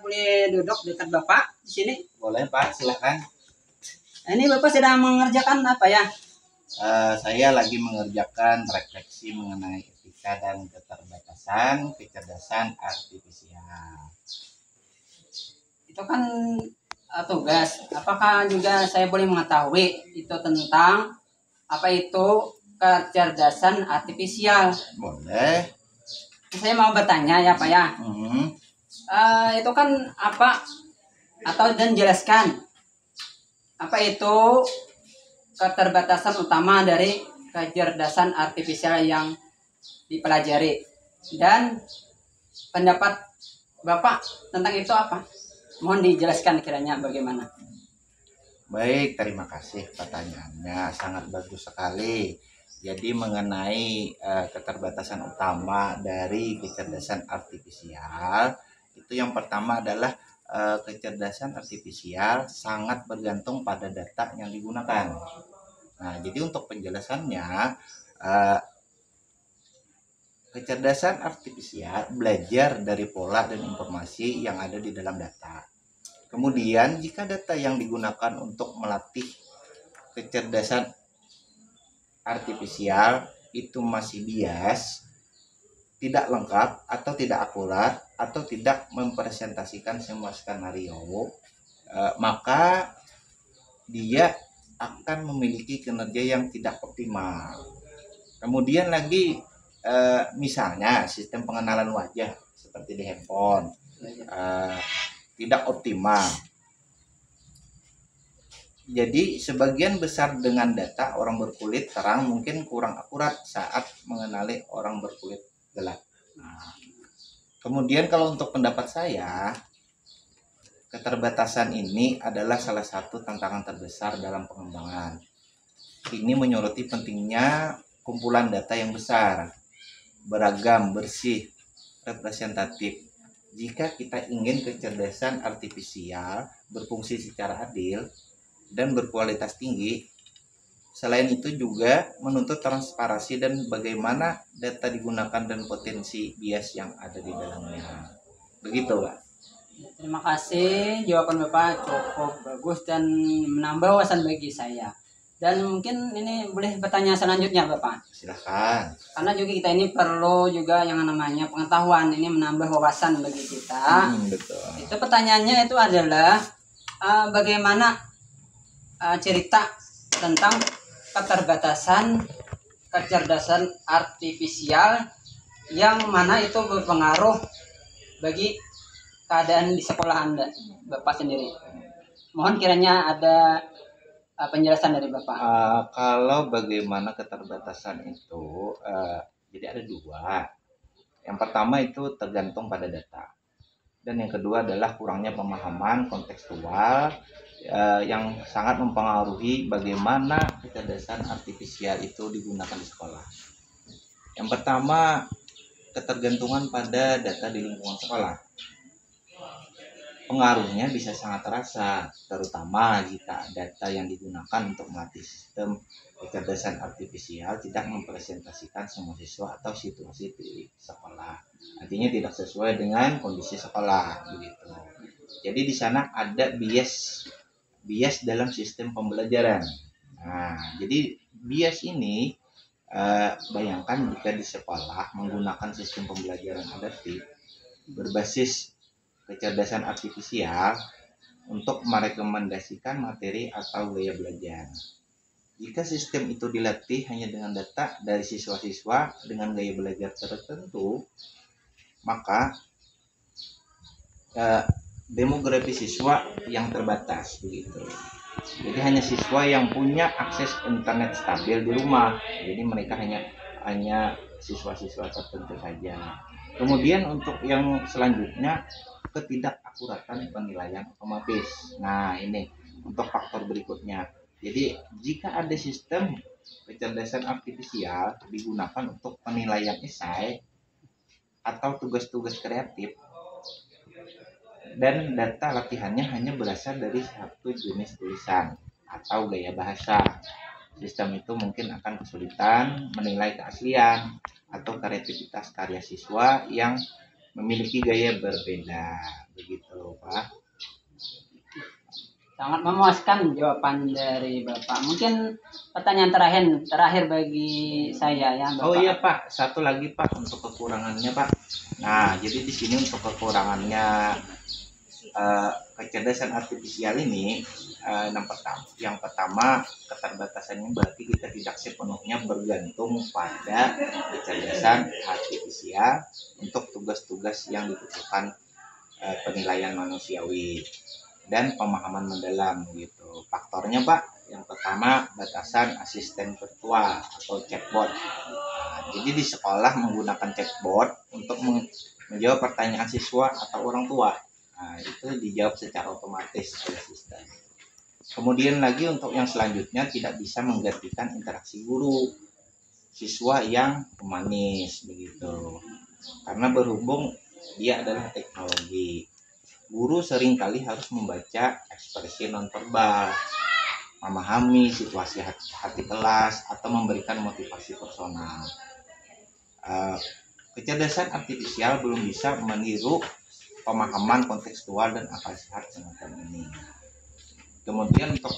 boleh duduk dekat Bapak di sini? Boleh Pak, silakan. Ini Bapak sedang mengerjakan apa ya? Saya lagi mengerjakan refleksi mengenai etika dan keterbatasan kecerdasan artifisial. Itu kan tugas. Apakah juga saya boleh mengetahui itu tentang apa itu kecerdasan artifisial? Boleh. Saya mau bertanya ya Pak ya. Itu kan apa atau dan jelaskan apa itu keterbatasan utama dari kecerdasan artifisial yang dipelajari dan pendapat Bapak tentang itu apa? Mohon dijelaskan kiranya bagaimana. Baik, terima kasih pertanyaannya, sangat bagus sekali. Jadi mengenai keterbatasan utama dari kecerdasan artifisial, itu yang pertama adalah kecerdasan artifisial sangat bergantung pada data yang digunakan. Nah, jadi untuk penjelasannya, kecerdasan artifisial belajar dari pola dan informasi yang ada di dalam data. Kemudian, jika data yang digunakan untuk melatih kecerdasan artifisial itu masih bias, tidak lengkap atau tidak akurat atau tidak mempresentasikan semua skenario, maka dia akan memiliki kinerja yang tidak optimal. Kemudian lagi misalnya sistem pengenalan wajah seperti di handphone tidak optimal. Jadi sebagian besar dengan data orang berkulit terang mungkin kurang akurat saat mengenali orang berkulit gelap. Nah, kemudian kalau untuk pendapat saya, keterbatasan ini adalah salah satu tantangan terbesar dalam pengembangan. Ini menyoroti pentingnya kumpulan data yang besar, beragam, bersih, representatif. Jika kita ingin kecerdasan artifisial berfungsi secara adil dan berkualitas tinggi, selain itu juga menuntut transparansi dan bagaimana data digunakan dan potensi bias yang ada di dalamnya. Begitu, Pak. Terima kasih, jawaban Bapak cukup bagus dan menambah wawasan bagi saya. Dan mungkin ini boleh bertanya selanjutnya Bapak. Silahkan. Karena juga kita ini perlu juga yang namanya pengetahuan, ini menambah wawasan bagi kita. Betul. Itu pertanyaannya itu adalah bagaimana cerita tentang keterbatasan kecerdasan artifisial yang mana itu berpengaruh bagi keadaan di sekolah Anda, Bapak sendiri. Mohon kiranya ada penjelasan dari Bapak. Kalau bagaimana keterbatasan itu, jadi ada dua. Yang pertama itu tergantung pada data. Dan yang kedua adalah kurangnya pemahaman kontekstual yang sangat mempengaruhi bagaimana kecerdasan artifisial itu digunakan di sekolah. Yang pertama, ketergantungan pada data di lingkungan sekolah. Pengaruhnya bisa sangat terasa, terutama jika data yang digunakan untuk melatih sistem kecerdasan artifisial tidak mempresentasikan semua siswa atau situasi di sekolah. Artinya tidak sesuai dengan kondisi sekolah, begitu. Jadi di sana ada bias dalam sistem pembelajaran. Nah, jadi bias ini bayangkan jika di sekolah menggunakan sistem pembelajaran adaptif berbasis kecerdasan artifisial untuk merekomendasikan materi atau gaya belajar. Jika sistem itu dilatih hanya dengan data dari siswa-siswa dengan gaya belajar tertentu, maka demografi siswa yang terbatas, begitu. Jadi hanya siswa yang punya akses internet stabil di rumah. Jadi mereka hanya siswa-siswa tertentu saja. Kemudian untuk yang selanjutnya, ketidakakuratan penilaian otomatis. Nah, ini untuk faktor berikutnya. Jadi jika ada sistem kecerdasan artifisial digunakan untuk penilaian esai atau tugas-tugas kreatif, dan data latihannya hanya berasal dari satu jenis tulisan atau gaya bahasa, sistem itu mungkin akan kesulitan menilai keaslian atau kreativitas karya siswa yang memiliki gaya berbeda, begitu Pak. Sangat memuaskan jawaban dari Bapak. Mungkin pertanyaan terakhir bagi saya ya, Bapak. Oh iya Pak, satu lagi Pak untuk kekurangannya Pak. Nah, jadi di sini untuk kekurangannya kecerdasan artifisial ini yang pertama keterbatasannya berarti kita tidak sepenuhnya bergantung pada kecerdasan artifisial untuk tugas-tugas yang dibutuhkan penilaian manusiawi dan pemahaman mendalam gitu. Faktornya Pak, yang pertama batasan asisten virtual atau chatbot. Nah, jadi di sekolah menggunakan chatbot untuk menjawab pertanyaan siswa atau orang tua. Nah, itu dijawab secara otomatis oleh sistem. Kemudian lagi untuk yang selanjutnya tidak bisa menggantikan interaksi guru siswa yang humanis begitu. Karena berhubung dia adalah teknologi. Guru seringkali harus membaca ekspresi nonverbal, memahami situasi hati kelas, atau memberikan motivasi personal. Kecerdasan artifisial belum bisa meniru pemahaman kontekstual dan akal sehat semacam ini. Kemudian untuk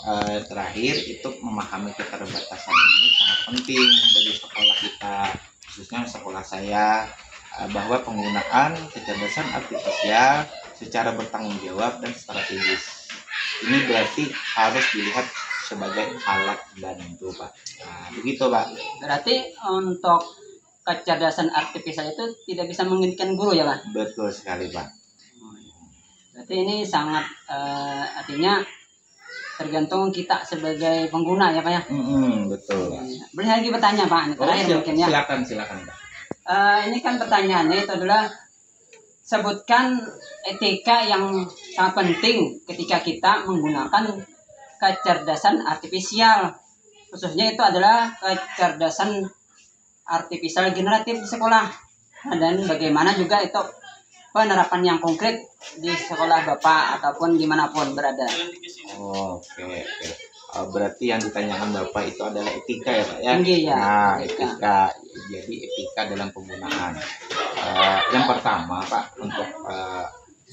terakhir itu memahami keterbatasan ini sangat penting bagi sekolah kita, khususnya sekolah saya, bahwa penggunaan kecerdasan artifisial secara bertanggung jawab dan strategis ini berarti harus dilihat sebagai alat bantu Pak. Nah, begitu Pak. Berarti untuk kecerdasan artifisial itu tidak bisa menggantikan guru ya Pak? Betul sekali Pak. Berarti ini sangat artinya tergantung kita sebagai pengguna ya Pak ya? Betul. Boleh lagi bertanya Pak, terakhir mungkin ya. Silakan Pak. Ini kan pertanyaannya itu adalah sebutkan etika yang sangat penting ketika kita menggunakan kecerdasan artifisial, khususnya itu adalah kecerdasan artifisial generatif di sekolah, dan bagaimana juga itu penerapan yang konkret di sekolah Bapak ataupun dimanapun berada. Oke. Berarti yang ditanyakan Bapak itu adalah etika ya Pak ya? Ya. Nah, etika. Jadi etika dalam penggunaan. Yang pertama Pak, untuk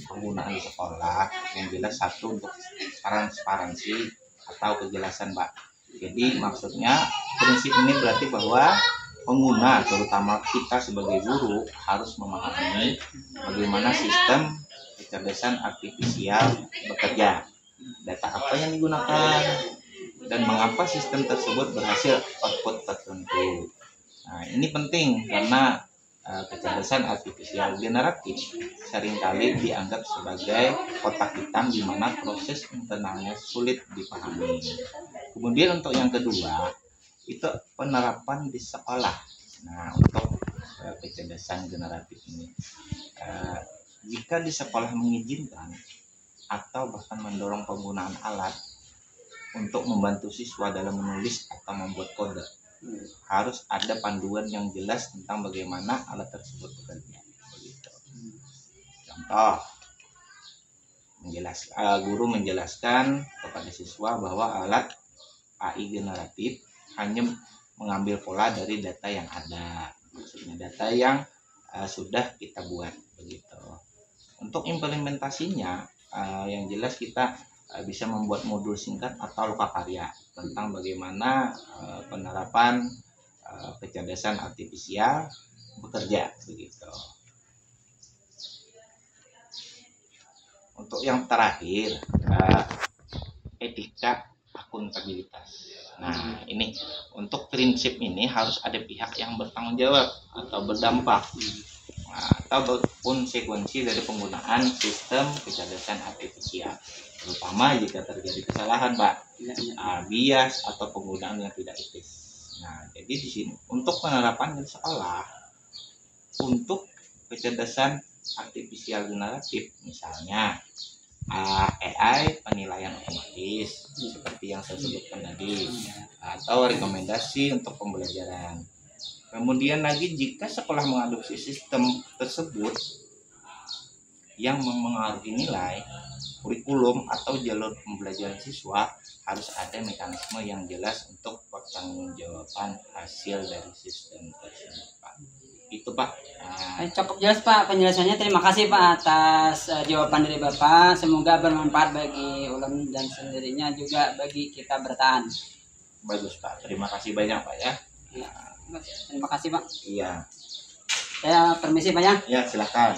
penggunaan di sekolah yang jelas satu untuk transparansi atau kejelasan Pak. Jadi maksudnya prinsip ini berarti bahwa pengguna terutama kita sebagai guru harus memahami bagaimana sistem kecerdasan artifisial bekerja, data apa yang digunakan, dan mengapa sistem tersebut berhasil output tertentu. Nah, ini penting karena kecerdasan artifisial generatif seringkali dianggap sebagai kotak hitam di mana proses internalnya sulit dipahami. Kemudian untuk yang kedua, itu penerapan di sekolah. Nah, untuk kecerdasan generatif ini, jika di sekolah mengizinkan atau bahkan mendorong penggunaan alat untuk membantu siswa dalam menulis atau membuat kode, harus ada panduan yang jelas tentang bagaimana alat tersebut bekerja. Begitu. Contoh, guru menjelaskan kepada siswa bahwa alat AI generatif hanya mengambil pola dari data yang ada, maksudnya data yang sudah kita buat begitu. Untuk implementasinya, yang jelas kita bisa membuat modul singkat atau lokakarya tentang bagaimana penerapan kecerdasan artifisial bekerja begitu. Untuk yang terakhir, etika akuntabilitas. Nah, ini untuk prinsip ini harus ada pihak yang bertanggung jawab atau berdampak atau konsekuensi dari penggunaan sistem kecerdasan artifisial, terutama jika terjadi kesalahan Pak, bias atau penggunaan yang tidak etis. Nah, jadi di sini untuk penerapan di sekolah untuk kecerdasan artifisial generatif, misalnya AI penilaian otomatis seperti yang saya sebutkan tadi, atau rekomendasi untuk pembelajaran. Kemudian lagi jika sekolah mengadopsi sistem tersebut yang memengaruhi nilai, kurikulum atau jalur pembelajaran siswa, harus ada mekanisme yang jelas untuk pertanggungjawaban hasil dari sistem tersebut Pak. Itu Pak. Nah, Cukup jelas Pak penjelasannya. Terima kasih Pak atas jawaban dari Bapak. Semoga bermanfaat bagi ulun dan sendirinya juga bagi kita bertahan. bagus Pak. Terima kasih banyak Pak ya. Ya, terima kasih Pak. Iya. Saya permisi Pak ya. Ya silakan.